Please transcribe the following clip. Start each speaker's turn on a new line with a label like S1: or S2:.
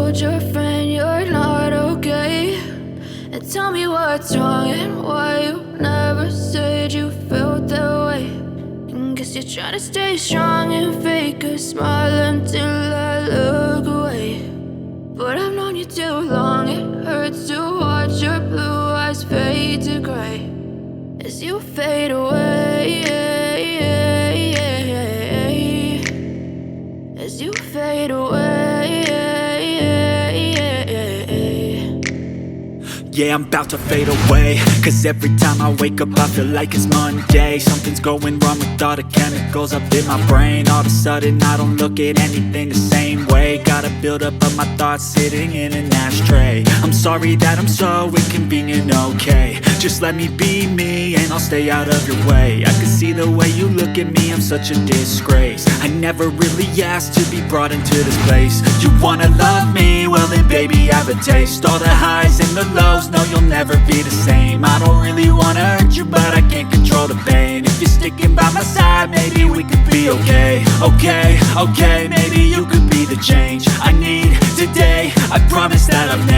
S1: told your friend you're not okay, and tell me what's wrong and why you never said you felt that way. And guess you're trying to stay strong and fake a smile until I look away. But I've known you too long, it hurts to watch your blue eyes fade to gray as you fade away, as you fade away.
S2: Yeah, I'm about to fade away, cause every time I wake up I feel like it's Monday. Something's going wrong with all the chemicals up in my brain. All of a sudden I don't look at anything the same way. Got a buildup of my thoughts sitting in an ashtray. I'm sorry that I'm so inconvenient, okay. Just let me be me and I'll stay out of your way. I can see the way you look at me, I'm such a disgrace. I never really asked to be brought into this place. You wanna love me? Well then baby have a taste. All the highs and the lows, no you'll never be the same. I don't really wanna hurt you but I can't control the pain. If you're sticking by my side, maybe we could be okay. Okay, maybe you could be the change I need today. I promise that I've never